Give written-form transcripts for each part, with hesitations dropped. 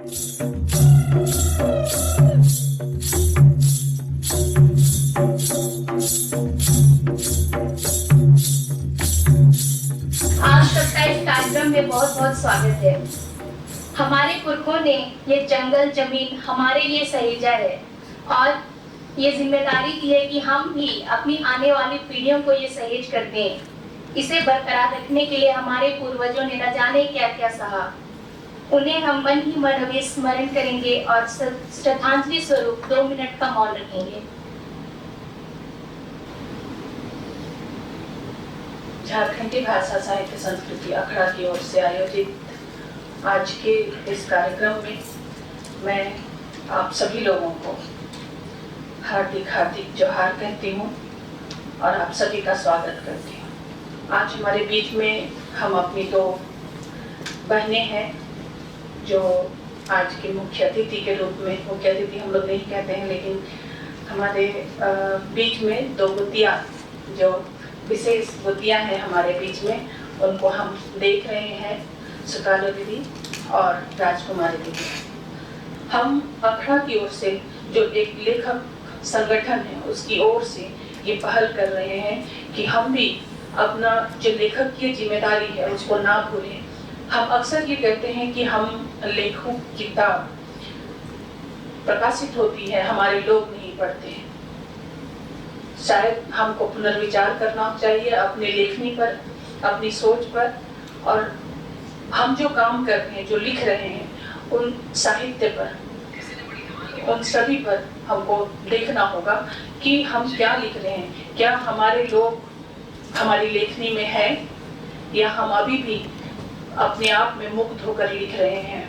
आज सबका इस कार्यक्रम में बहुत बहुत स्वागत है। हमारे पुरखों ने ये जंगल जमीन हमारे लिए सहेजा है और ये जिम्मेदारी दी है कि हम भी अपनी आने वाली पीढ़ियों को ये सहेज कर दें। इसे बरकरार रखने के लिए हमारे पूर्वजों ने न जाने क्या क्या सहा। उन्हें हम मन ही मन अभी स्मरण करेंगे और श्रद्धांजलि स्वरूप 2 मिनट का मौन रखेंगे। झारखंडी भाषा साहित्य संस्कृति अखड़ा की ओर से आयोजित आज के इस कार्यक्रम में मैं आप सभी लोगों को हार्दिक हार्दिक जोहार कहती हूँ और आप सभी का स्वागत करती हूँ। आज हमारे बीच में हम अपनी 2 बहनें हैं जो आज के मुख्य अतिथि के रूप में, मुख्य अतिथि हम लोग नहीं कहते हैं लेकिन हमारे बीच में 2 बुतिया जो विशेष बुतिया है हमारे बीच में, उनको हम देख रहे हैं, सुकालो दीदी और राजकुमारी दीदी। हम अखड़ा की ओर से जो एक लेखक संगठन है उसकी ओर से ये पहल कर रहे हैं कि हम भी अपना जो लेखक की जिम्मेदारी है उसको ना भूलें। हम अक्सर ये कहते हैं कि हम लेखों की किताब प्रकाशित होती है, हमारे लोग नहीं पढ़ते हैं। शायद हमको पुनर्विचार करना चाहिए अपने लेखनी पर, अपनी सोच पर, और हम जो काम कर रहे हैं, जो लिख रहे हैं, उन साहित्य पर, उन सभी पर हमको देखना होगा कि हम क्या लिख रहे हैं। क्या हमारे लोग हमारी लेखनी में है या हम अभी भी अपने आप में मुक्त होकर लिख रहे हैं।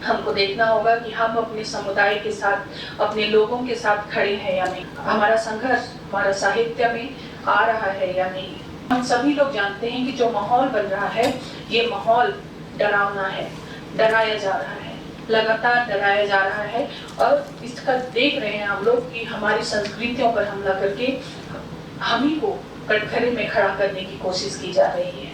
हमको देखना होगा कि हम अपने समुदाय के साथ, अपने लोगों के साथ खड़े हैं या नहीं, हमारा संघर्ष हमारा साहित्य में आ रहा है या नहीं। हम सभी लोग जानते हैं कि जो माहौल बन रहा है ये माहौल डरावना है, डराया जा रहा है, लगातार डराया जा रहा है और इसका देख रहे हैं हम लोग कि हमारी संस्कृतियों पर हमला करके हम ही को कटघरे में खड़ा करने की कोशिश की जा रही है।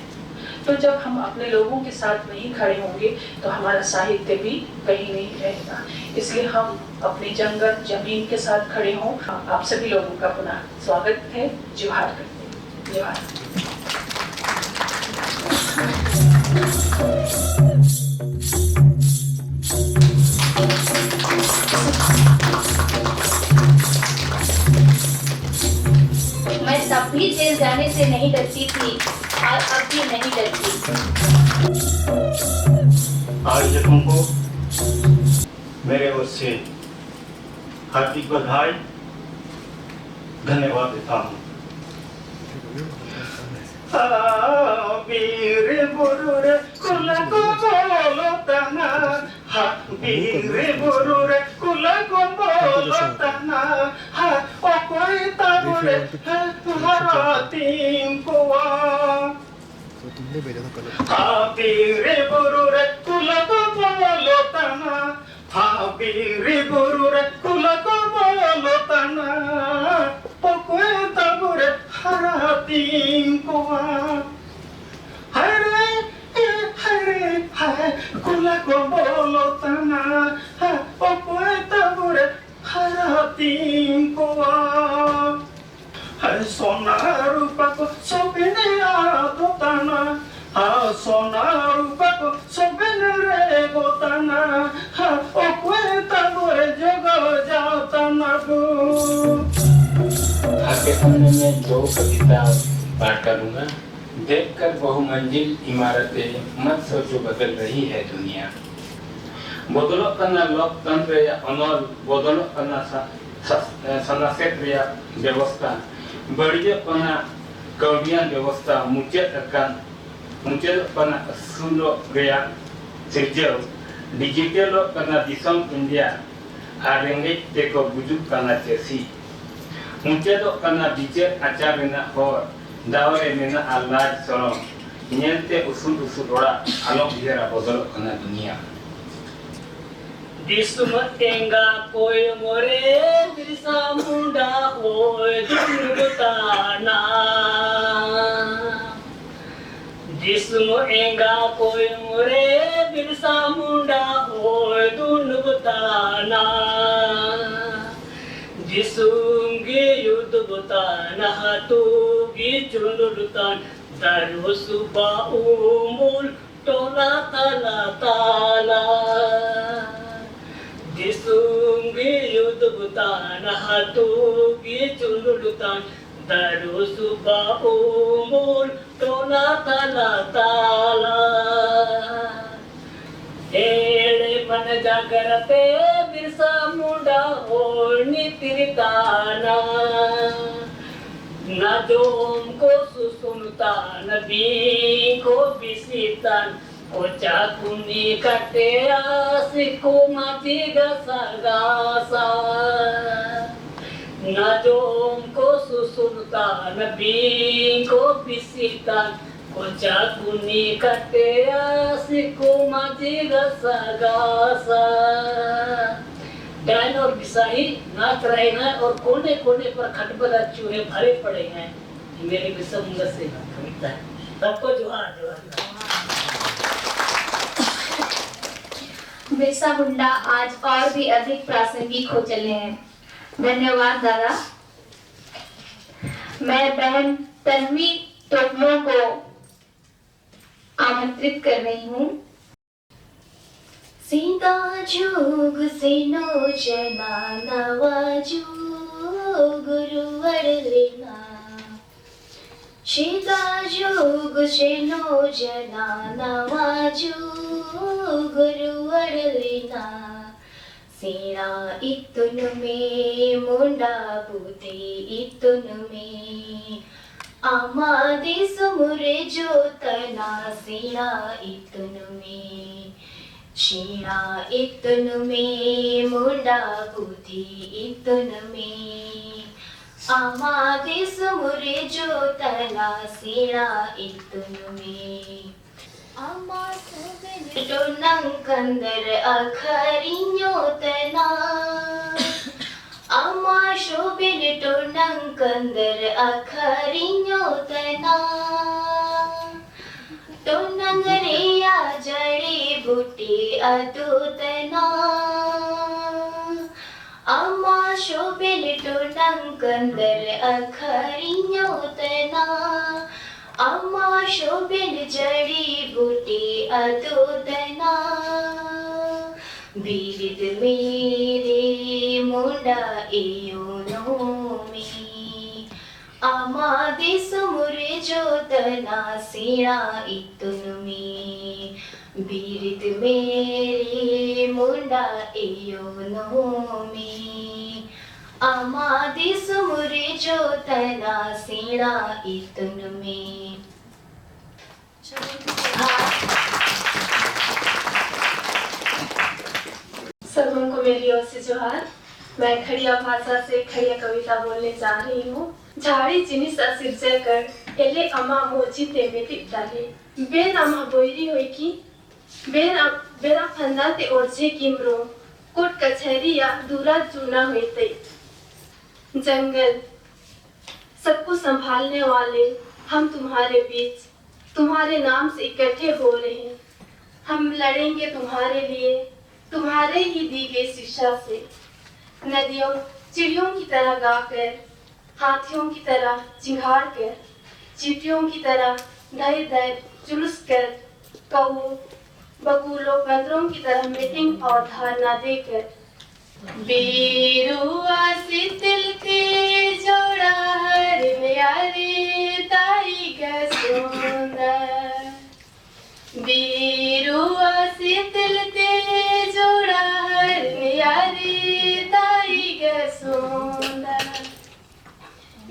तो जब हम अपने लोगों के साथ नहीं खड़े होंगे तो हमारा साहित्य भी कहीं नहीं रहेगा। इसलिए हम अपने जंगल जमीन के साथ खड़े हों। आप सभी लोगों का पुनः स्वागत है। जोहार करते हैं। जोहार। मैं तब भी जेल जाने से नहीं डरती थी और अब भी नहीं डरती। आयोजकों को मेरे ओर से हार्दिक बधाई, धन्यवाद देता हूँ। वीर बुरुर कुल को बोलो तना, वीर बुरुर कुल को बोलो तना, ओ कोई ताबुरे हरातीम कुआ। वीर बुरुर कुल को बोलो तना, वीर बुरुर कुल को बोलो तना, ओ कोई ताबुरे हरातीम कुआ। हरे हरे हाय कुल को बोलो तना, ओ कोई ताबुरे हरातीम कुआ। है सोना रूपा को सोबिने आदोताना, सोना रूपा को सोबिने रे गोताना, ओ कोई ताबुरे जगो जाताना गो। आपके सामने मैं 2 कविता पाठ करूंगा। देखकर बहुमंजिल इमारतें मत सोचो बदल रही है दुनिया। बदलो करना लोकतंत्र या अनल, बदलो करना सनासेट या व्यवस्था, बढ़िया करना कौडियान व्यवस्था, मुचेद करना सुलो या सिर्जव, डिजिटल करना दिसम इंडिया, आरेंगे देखो बुजुर्ग करना चेसी। मुचेदो करना बिचार आचार रेना होर, दावरे मेना आलाज सरोम, नियंते उसूल ओड़ा आलोक बिहारा बदलो करना दुनिया। दिसमतेंगा कोई मोरे बिरसा मुंडा होए दुर्गताना, जिस्म एंगा कोई मोरे बिरसा मुंडा होए बताना दिसूंगी युद्ध बताना तूगी चुनुरुतान दारू सुबा umul tola tala tala दिसूंगी युद्ध बताना तूगी चुनुरुतान दारू सुबा umul tola tala tala एड़े मन जागरते बिरसा मुंडा होनी तिरताना न जोम को सुसुमता नबी को बिसितान ओ चाकुनी कटे आसिको माती गसा गासा न जोम को सुसुमता नबी को बिसितान कोचा कुनी कटे आसिको माती गसा गासा डायन और बिसाही नाच रहे हैं और कोने कोने पर खटबला चूहे भरे पड़े हैं। मेरे बिरसा मुंडा से कविता है। सबको जोहार जोहार। बिरसा मुंडा आज और भी अधिक प्रासंगिक हो चले हैं। धन्यवाद दादा। मैं बहन तन्वी टोपलो को आमंत्रित कर रही हूँ। सीता जुग से नो जना नवाजू गुरुवर लेना सीता जुग से नो जना नवाजू गुरुवर लेना सीना इतुन में मुंडा बुद्धि इतुन में आमादे सुमुरे जो तना सीना इतुन में शीणा इतुन में मुंडा बुद्धि इतुन में आमादे सुमुरे जो तना सीना इतुन में आमा सुबेन तो नंकंदर अखरिन्यो तना आमा शोबिन तो नंकंदर अखरिन्यो तना तो नंगरिया जड़ी बूटी अतुतना अम्मा शोबिन तो नंकंदर अखरिन्यो तना अम्मा शोबिन जड़ी बूटी अतुतना बीरिद मेरे मुंडा एयोनो में आमादे सुमुरे जो तना सीणा इतुन में बीरिद मेरे मुंडा एयोनो में आमादे सुमुरे जो तना सीणा इतुन में। सबों को मेरी ओर से जोहार। मैं खड़िया भाषा से खड़िया कविता बोलने जा रही हूँ। झाड़ी जिनिस असिरजय कर एले अमा मोची ते में टिकताले बेन अमा बोयरी होई की बेरा फंदा ते ओरजे किमरो कोट कचहरी या दूरा चूना हुई ते जंगल सबको संभालने वाले हम तुम्हारे बीच तुम्हारे नाम से इकट्ठे हो रहे हैं। हम लड़ेंगे तुम्हारे लिए तुम्हारे ही दी गई शिक्षा से। नदियों चिड़ियों की तरह गाकर हाथियों की तरह चिंगाड़ कर चींटियों की तरह धैर्य धैर्य जुलूस कर कौओं बगुलों बंदरों की तरह मीटिंग और धारणा देकर बेरुआ से तिल के जोड़ा हर म्यारे ताई का सुंदर बेरुआ से तिल के जोड़ा हर म्यारे ताई का सुंदर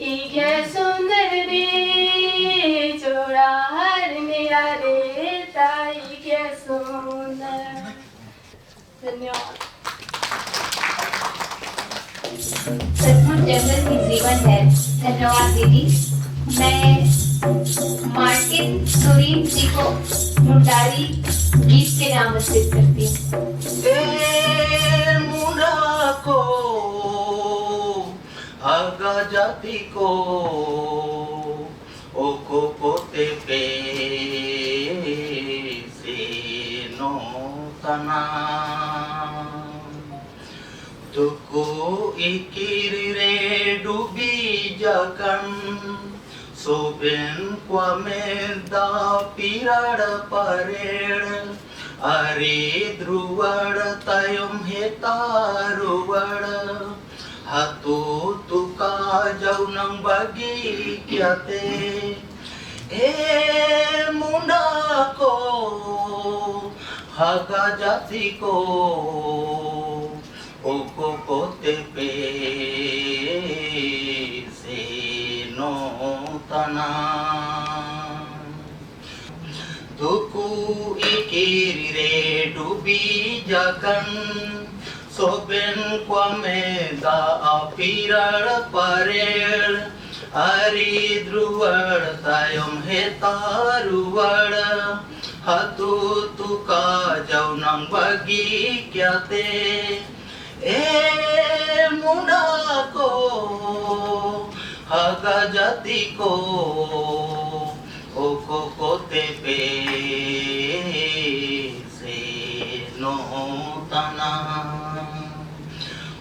इगे सुंदर रे जोड़ा हर म्यारे ताई के सुंदर। धन्यवाद। सचमुच जंगल ही जीवन है। धन्यवाद दीदी। मैं मार्टिन सुरीन जी को मुंडारी गीत के नाम आमंत्रित करती हूँ। मुंडा को आगा जाति को ओको पोते पे से नो तना Tuku ikiri re dubi jakan Soben kwameda pirada pared Ari druwad tayom hetaruwad Hatu tuka jauh nang bagi kyate munda ko haga jati ko oko kote pe se no tana tuku ikiri re dubi jakan soben kwameda apirar parel Ari druwad tayom hetaruwad Hatu tuka jauh nang bagi kyate munda ko haga jati ko oko kote pe se no tana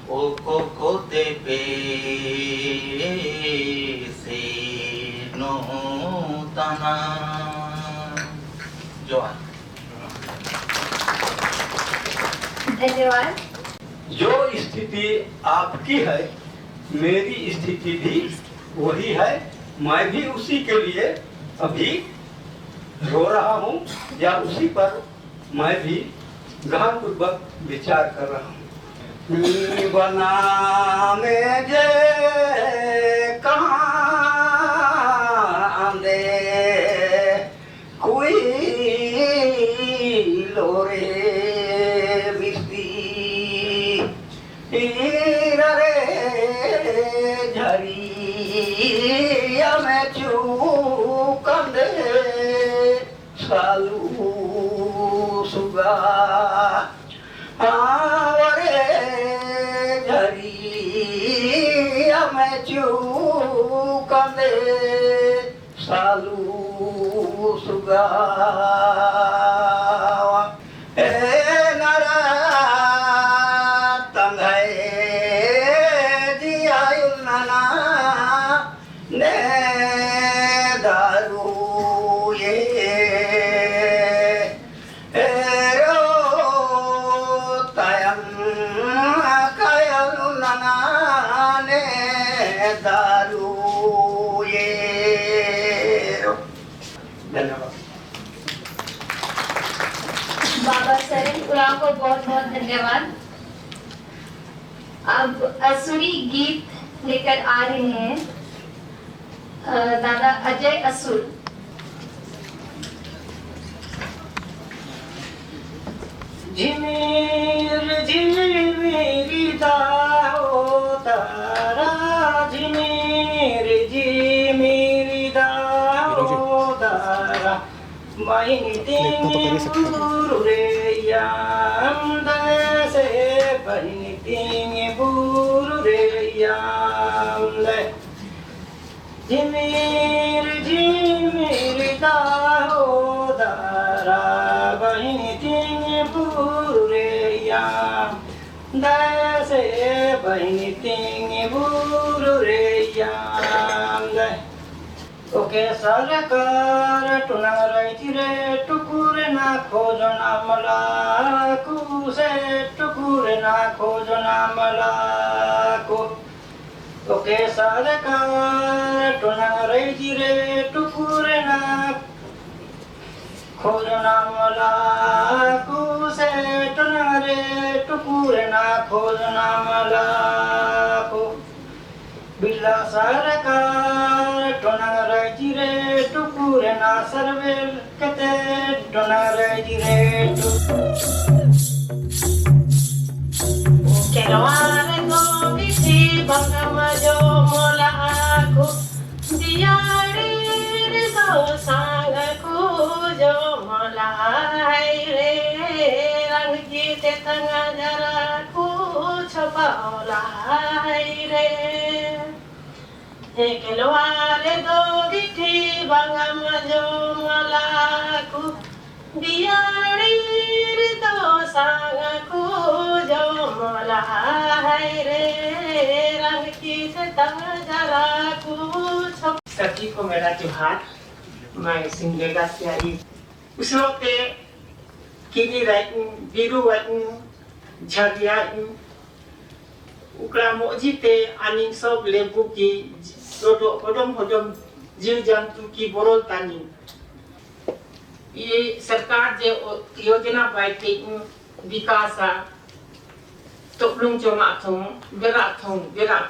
oko kote pe se no tana जोहार धन्यवाद। जो स्थिति आपकी है मेरी स्थिति भी वही है। मैं भी उसी के लिए अभी रो रहा हूँ या उसी पर मैं भी गहनपूर्वक विचार कर रहा हूँ। बना में जे कहाँ दे कोई लोरे मिस्ती रे झरी मैं चूकंदे सालू सुगा रे झरी मैं चूकंदे सालू सुगा नरा तंगै जियायुल नना ने दारू ये रो तयम कयलु नना ने दारू ये धन्यवाद। बाबा सरन उराव को बहुत बहुत धन्यवाद। अब असुरी गीत लेकर आ रहे हैं दादा अजय असुर। झिमिर झिमिरी दाओ तारा झिमिर झिमिरी दाओ तारा मायनी तेंगे बुरु रे याम से बहिनी तेंगे बुरु रे याम झिमिर झिमिर दाओ दारा बहिनी तेंगे बुरु रे याम से बहिनी तेंगे बुरु रे याम ओके सरकार टुनाराई रे टुकुरे ना खोजना मलाकू से टुकुरे ना खोजना मलाकू ओके सरकार टुनाराई रे टुकुरे ना खोजना मलाकू से टुनारे टुकुरे ना खोजना मलाकू बिल्ला सरकार टोनाराई रे टुकुरे ना सर्वेल कते टोनाराई रे केलवारे गो बिसी बंगम जो मोलाको दियारे रे गो सांग को जो मोलाई रे रंग जीते तंगा जरा को छपालाई रे केलवारे दो गिठी बंगम जो मलाकू दियाड़ी दो सांग को जो बोला है रे रंग की से तब जरा कुछ। सभी को मेरा जोहार। मैं सिंगेगा से आई उस वक्त किनी राइटन बिरु वाइटन झगियाटन उकड़ा मोजीते आनिंग सब लेबू की होदम होदम जीव जंतु की बोरोल तानी ये सरकार जे योजना बाइटे विकास तोपलुंग जोमा थों बेरा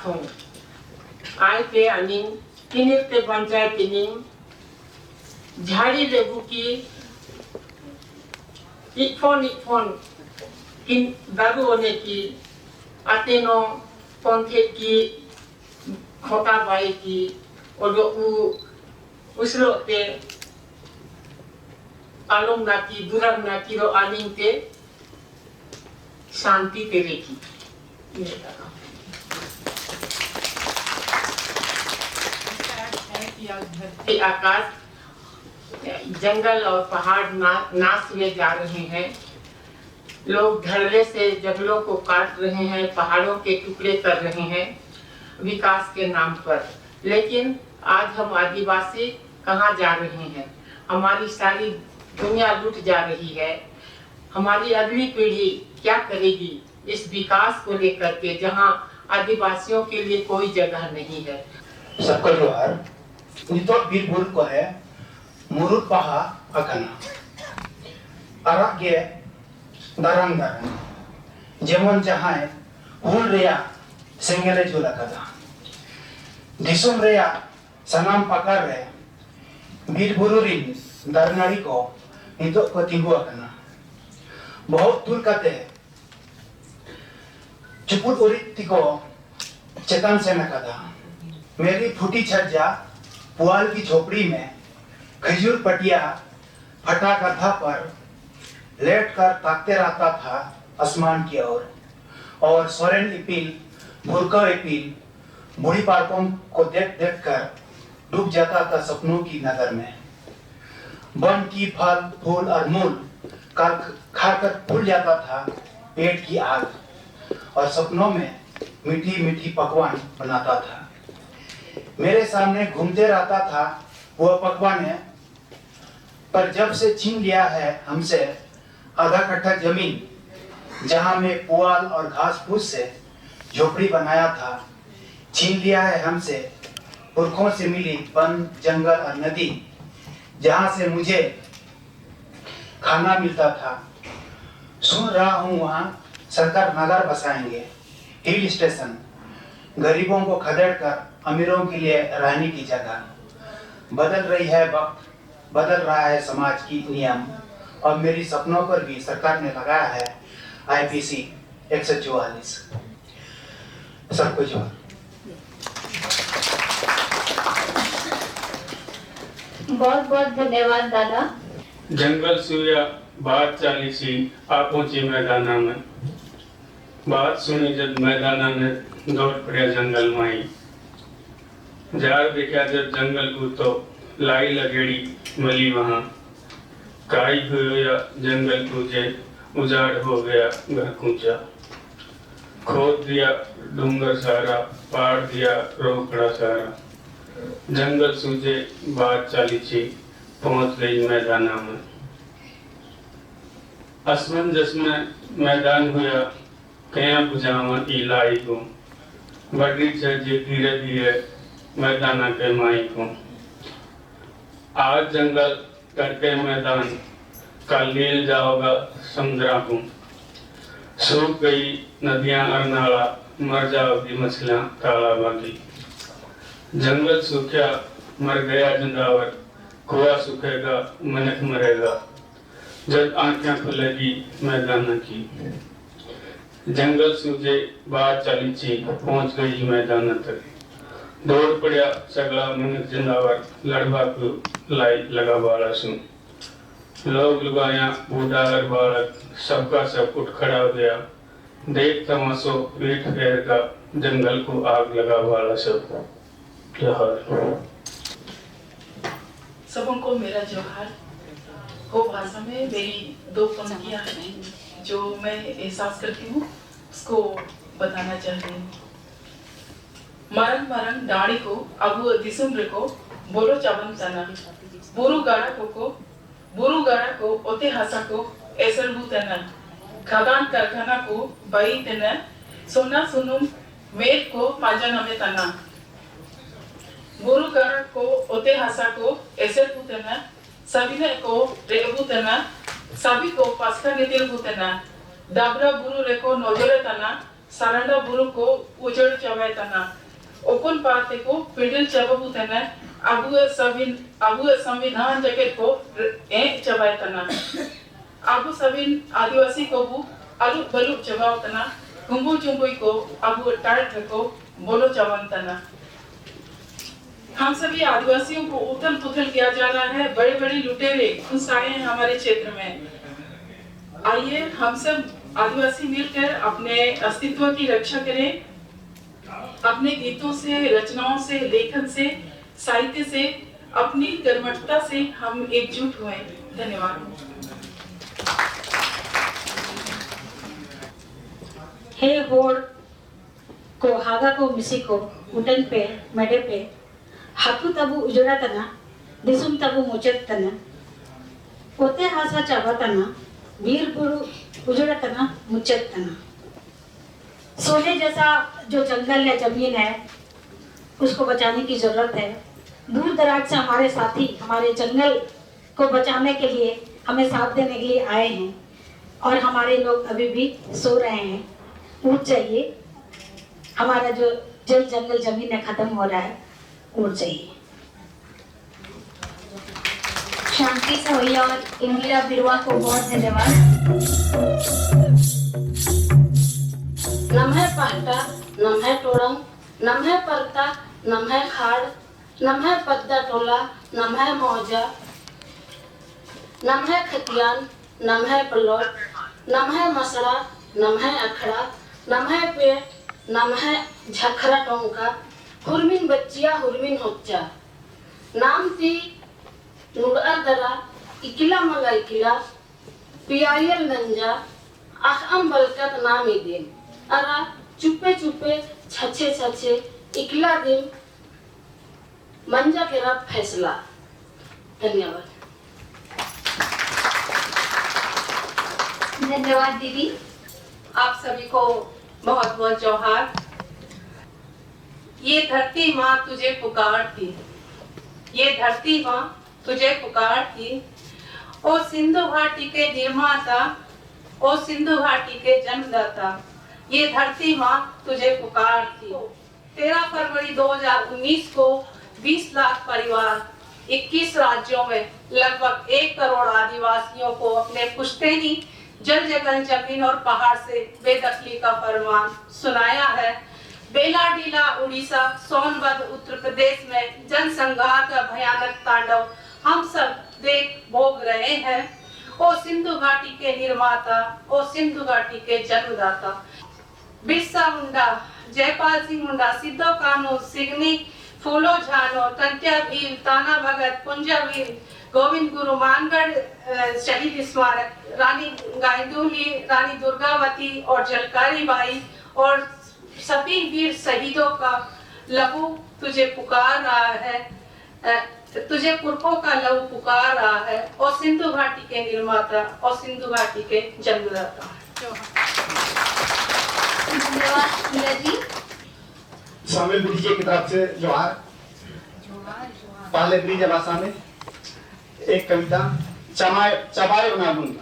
थों आय पे आनिंग किनिर ते पंचायत किनिंग झाड़ी लेबू की इफोन किन दारू होने की आतेनो पंथे की खोता बाई की और उस लोग ते आलोम ना की दुरम ना की रो आनिंग ते शांति तेरे की आकाश जंगल और पहाड़ नाश हुए जा रहे हैं। लोग धड़ल्ले से जंगलों को काट रहे हैं, पहाड़ों के टुकड़े कर रहे हैं विकास के नाम पर। लेकिन आज हम आदिवासी कहाँ जा रहे हैं? हमारी सारी दुनिया लूट जा रही है। हमारी अगली पीढ़ी क्या करेगी इस विकास को लेकर के, जहाँ आदिवासियों के लिए कोई जगह नहीं है। सबको जोहार। नितो बीरबुल को है मुरुद पहा अकना अरग के दारंग जेमन जहां हुल रेया सेंगेले जुला कदा दिसुम रेया सनाम पकार रे बीरबुरु रिन दारनाड़ी को नितो को तिंगु अकना बहुत दूर कते चुपुट उरित को चेतन से नकदा मेरी फूटी छज्जा पुआल की झोपड़ी में खजूर पटिया फटा गधा पर लेटकर ताकते रहता था आसमान की ओर और सोरेन इपिल भुरका इपिल बूढ़ी पार्कों को देख देख कर डूब जाता था सपनों की नजर में। वन की फल फूल और मूल खाकर भूल जाता था पेट की आग और सपनों में मीठी मीठी पकवान बनाता था। मेरे सामने घूमते रहता था वह पकवान है, पर जब से छीन लिया है हमसे आधा कट्ठा जमीन जहां में पुआल और घास फूस से झोपड़ी बनाया था, छीन लिया है हमसे पुरखों से मिली वन जंगल और नदी जहां से मुझे खाना मिलता था। सुन रहा हूं वहां सरकार नगर बसाएंगे, हिल स्टेशन, गरीबों को खदेड़कर अमीरों के लिए रहने की जगह। बदल रही है वक्त, बदल रहा है समाज की नियम और मेरी सपनों पर भी सरकार ने लगाया है IPC 144। सबको जोहार। बहुत बहुत धन्यवाद दादा। जंगल सुया बात चाली सी आ पहुंची मैदाना में, बात सुनी जब मैदाना में दौड़ पड़े जंगल माई। जार देखा जब जंगल को तो लाई लगेड़ी मली वहां, काई हुआ जंगल कूचे उजाड़ हो गया घर कूचा। खोद दिया डूंगर सारा, पाड़ दिया रोकड़ा सारा, जंगल सूझे बात चाली छी पहुंच गई मैदाना में। असमंजस में मैदान हुआ कया बुझावन इलाई को, बढ़ी जे धीरे धीरे मैदाना के माई को। आज जंगल करके मैदान का लील जाओगा समुद्रा को। सूख गई नदियां और नाला, मर जाओगी मछलियां तालाबागी। जंगल सूखा मर गया जंदावर, कुआ सूखेगा मनक मरेगा, जब आंखें खुलेगी मैदाना की। जंगल सूझे बात चली छी पहुंच गई मैदाना तक। दौड़ पड़ा सगला मनक जंदावर, लड़वा को लाई लगा बाड़ा सु। लोग लुगाया बूढ़ा और बालक सबका सब उठ खड़ा हो गया। देख तमाशो पीठ फेर का जंगल को आग लगा वाला सब। जोहार। सबको मेरा जोहार। हो भाषा में मेरी दो पंक्तियां हैं जो मैं एहसास करती हूँ, को बताना चाह रही हूँ। मरंग मरंग डाड़ी को अबू दिसुम्र को बोलो चावन तना बुरु गाड़ा को ओते हसा को एसर बुतना खदान कारखाना को बई तना सोना सुनुम मेट को पाजा नमे तना बुरु गाड़ा को ओते हसा को एसर बुतना सभी को रेबू तना सभी को पास्का नीतिर बुतना दाबरा बुरु रेको नोजरे तना सारंडा बुरु को उजड़ चबाए तना ओकुन पाते को पिडिल चबाबू तना अबू संविधान जगत को चबाए तना अबू सबिन आदिवासी को बु अलु बलु चबाव तना कुंबु चुंबुई को अबू टाइट को बोलो चवन तना। हम सभी आदिवासियों को उथल पुथल किया जा रहा है। बड़े बड़े लुटेरे घुस आए हैं हमारे क्षेत्र में। आइए हम सब आदिवासी मिलकर अपने अस्तित्व की रक्षा करें। अपने गीतों से, रचनाओं से, लेखन से, साहित्य से, अपनी कर्मठता से हम एकजुट हुए। धन्यवाद। हे होड़ को हागा को मिसी को उटन पे मेडे पे हाथू तबु उजड़ा तना दिसुम तबु मुचत तना ओते हासा चावा तना वीर गुरु उजड़ा तना मुचत तना। सोने जैसा जो जंगल है, जमीन है, उसको बचाने की जरूरत है। दूर दराज से हमारे साथी हमारे जंगल को बचाने के लिए हमें साथ देने के लिए आए हैं और हमारे लोग अभी भी सो रहे हैं। उठ जाइए, हमारा जो जल जंगल जमीन है खत्म हो रहा है, उठ जाइए। शांति सवैया और इंदिरा बिरवा को बहुत धन्यवाद। नम है पहटा, नम है टोड़म, नम है परता, नम है खाड़, नम है पद्दा टोला, नम है मौजा, नम है खतियान, नम है पलोट, नम है मसड़ा, नम है अखड़ा, नम है पेड़, नम है झखरा टोंका, हुरमिन बच्चिया हुरमिन होच्चा, नाम थी नुड़ा दरा, इकिला मला इकिला, पियायल नंजा, अखम बलकत नामी दिन, अरा चुपे चुपे छछे छछे इकला दिन मंजा के रब फैसला। धन्यवाद। धन्यवाद दीदी। आप सभी को बहुत बहुत जोहार। ये धरती माँ तुझे पुकारती, ये धरती माँ तुझे पुकारती। ओ सिंधु घाटी के निर्माता, ओ सिंधु घाटी के जन्मदाता, ये धरती माँ तुझे पुकारती। 13 फरवरी 2019 को 20 लाख परिवार 21 राज्यों में लगभग 1 करोड़ आदिवासियों को अपने पुश्तैनी जल जंगल जमीन और पहाड़ से बेदखली का फरमान सुनाया है। बेलाडीला उड़ीसा, सोनभद्र उत्तर प्रदेश में जनसंहार का भयानक तांडव हम सब देख भोग रहे हैं। ओ सिंधु घाटी के निर्माता, ओ सिंधु घाटी के जन्मदाता, बिरसा मुंडा, जयपाल सिंह मुंडा, सिद्धो कानू, सिगनी, फूलो झानो, तंत्या भील, ताना भगत, पुंजा वीर, गोविंद गुरु, मानगढ़ शहीद स्मारक, रानी गायदुली, रानी दुर्गावती और झलकारी बाई और सभी वीर शहीदों का लहू तुझे पुकार रहा है, तुझे पुरखों का लहू पुकार रहा है। और सिंधु घाटी के निर्माता और सिंधु घाटी के जन्मदाता। धन्यवाद मीरा जी। शामिल ब्रिज की तरफ से जोहार। पहले ब्रिज भाषा में एक कविता चबाए उना बुन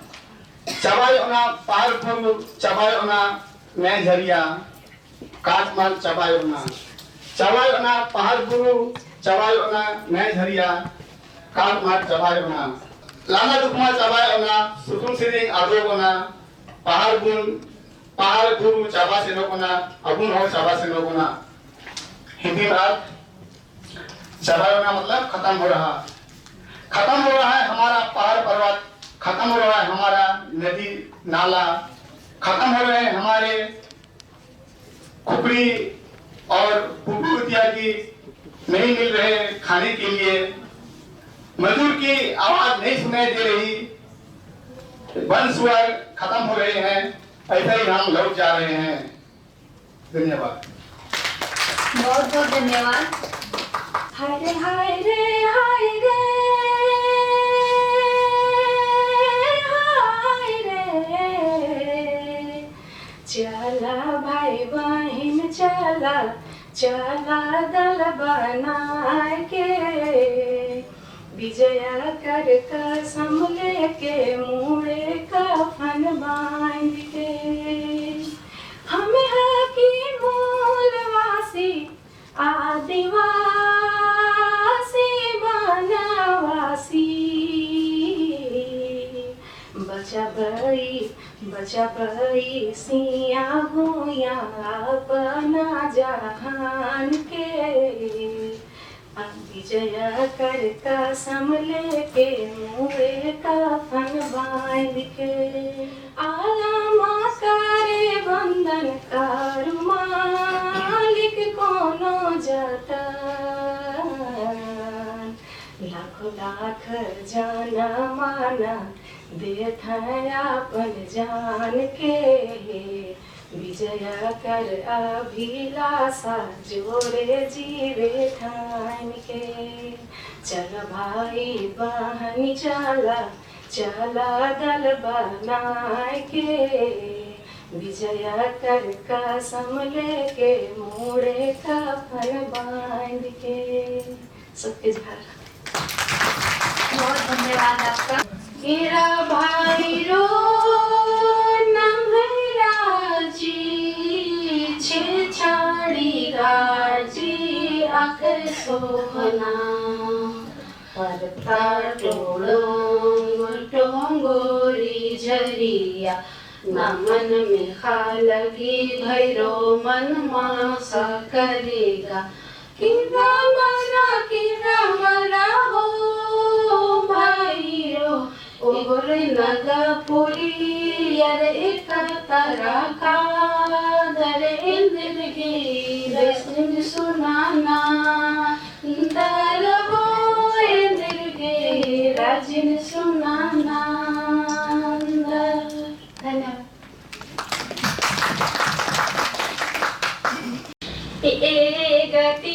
चबाए उना पार फुर चबाए उना मैं झरिया काट मार चबाए उना चबाए उना पहाड़ गुरु चबाए उना मैं झरिया काट मार चबाए उना लाना दुखमा चबाए उना सुसुम सिरिंग आदो उना पहाड़ गुरु चबा से नोकुना अबुन हो चबा से नोकुना। हिंदी में अर्थ चबाए उना मतलब खत्म हो रहा है हमारा पहाड़ पर्वत, खत्म हो रहा है हमारा नदी नाला, खत्म हो रहे हैं हमारे खुपड़ी और पुप्पू इत्यादि नहीं मिल रहे खाने के लिए, मजदूर की आवाज नहीं सुनाई दे रही, वन सुअर खत्म हो रहे हैं, ऐसा ही हम लौट जा रहे हैं। धन्यवाद। बहुत बहुत धन्यवाद। हाय रे हाय रे हाय रे हाय रे, चला भाई बहन चला, चला दल बना के, विजया कर कसम लेके मुड़े कफन बांध के, हम की मूलवासी आदिवासी बनवासी, बचबई सिया भूया अपना जहान के, विजय कर कसम लेके मुड़े कफन बांध के, आलमा करे बंधन कारू मालिक कोनो जतन, लाखों लाख जाना माना देत है अपन जान के, विजय कर अभिलाषा जोरे जीवे ठान के, चल भाई बहन चला, चला दल बना के, विजय कर कसम लेके मुड़े कफन बांध के। सबके झाल। बहुत धन्यवाद आपका। मेरा भाई रो नमराजी, छे छाड़ी राजी आकर सोना, परता टोंगोरी झरिया, नमन में खा लगी भैरो मन मासा करेगा, किरा मरा हो भाई रो, ओर नगा पुरी यार एक तारा का दर इंद्र की रस्म सुनाना, दर हो इंद्र के राजन सुनाना। धन्यवाद। गति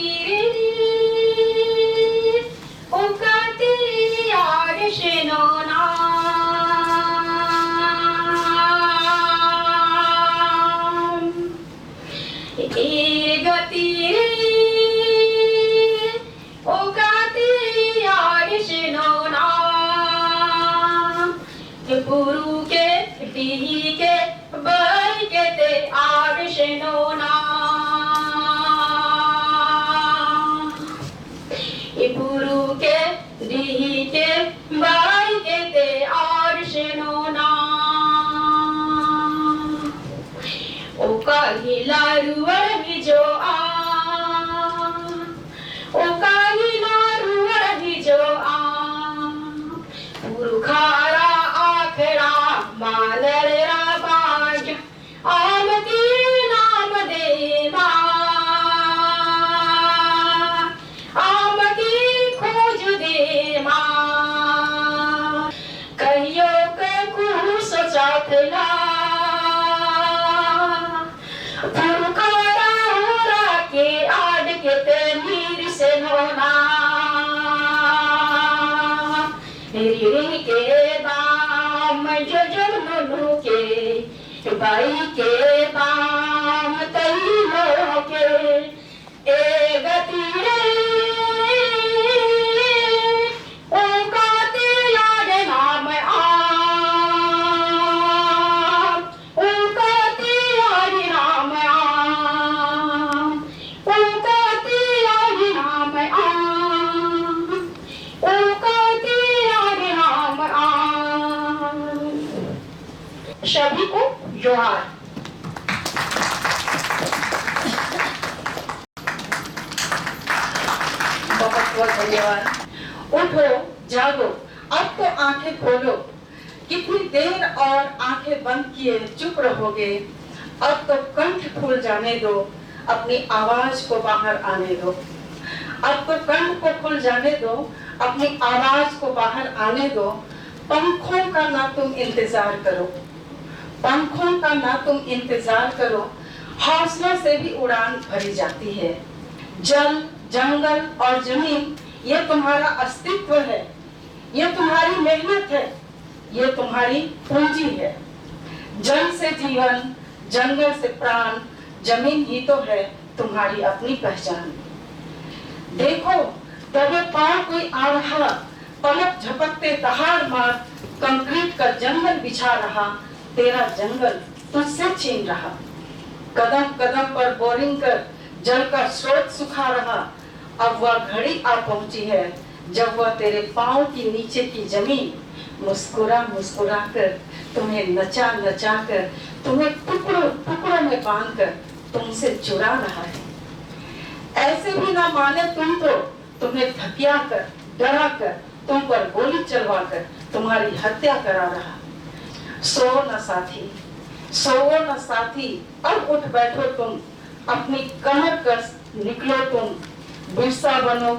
गुरु के डी के बाई के ते आविष्णो ना, गुरु के डी के बाई के ते आविष्णो ना, ओ काली लारुवर भी जो आ, ओ काली लारुवर भी जो आ, पुरखारा मालरा बाज आमती नाम देवा, आमती खोज देवा, कहियो के खुश चाथला, पुरखारा होरा के आड़ के ते मीर से नोना, रीढ़ी के दाम जो जन्म के बाई के दाम तैलो के, ए गति रे ओ गाते याद नाम आ, ओ गाते याद नाम आ, ओ गाते याद नाम आ, ओ गाते याद नाम आ। सभी को जोहार। बहुत बहुत धन्यवाद। उठो, जागो, अब तो आंखें खोलो। कितनी देर और आंखें बंद किए चुप रहोगे? अब तो कंठ खुल जाने दो, अपनी आवाज को बाहर आने दो। अब तो कंठ को खुल जाने दो, अपनी आवाज को बाहर आने दो। पंखों का ना तुम इंतजार करो, पंखों का ना तुम इंतजार करो, हौसलों से भी उड़ान भरी जाती है। जल, जंगल और जमीन ये तुम्हारा अस्तित्व है, ये तुम्हारी मेहनत है, ये तुम्हारी पूंजी है। जल से जीवन, जंगल से प्राण, जमीन ही तो है तुम्हारी अपनी पहचान। देखो तबे पार कोई आ रहा, पलक झपकते दहाड़ मार, कंक्रीट का जंगल बिछा रहा, तेरा जंगल तुझसे छीन रहा। कदम कदम पर बोरिंग कर जल का स्रोत सुखा रहा, अब वह घड़ी आ पहुंची है जब वह तेरे पांव की नीचे की जमीन मुस्कुरा मुस्कुरा कर, तुम्हें नचा नचा कर, तुम्हें टुकड़ों टुकड़ों में बांध कर तुमसे चुरा रहा है। ऐसे भी ना माने तुम तो तुम्हें धकिया कर, डरा कर, तुम पर गोली चलवा कर तुम्हारी हत्या करा रहा। सो न साथी, सो न साथी, अब उठ बैठो तुम, अपनी कमर कस निकलो तुम। बिरसा बनो,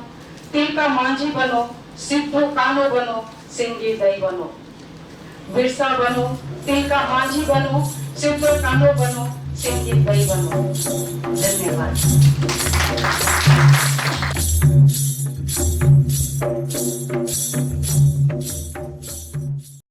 तिलका मांझी बनो, सिद्धू कानो बनो, सिंगी दई बनो। बिरसा बनो, तिलका मांझी बनो, सिद्धू कानो बनो, सिंगी दई बनो। धन्यवाद।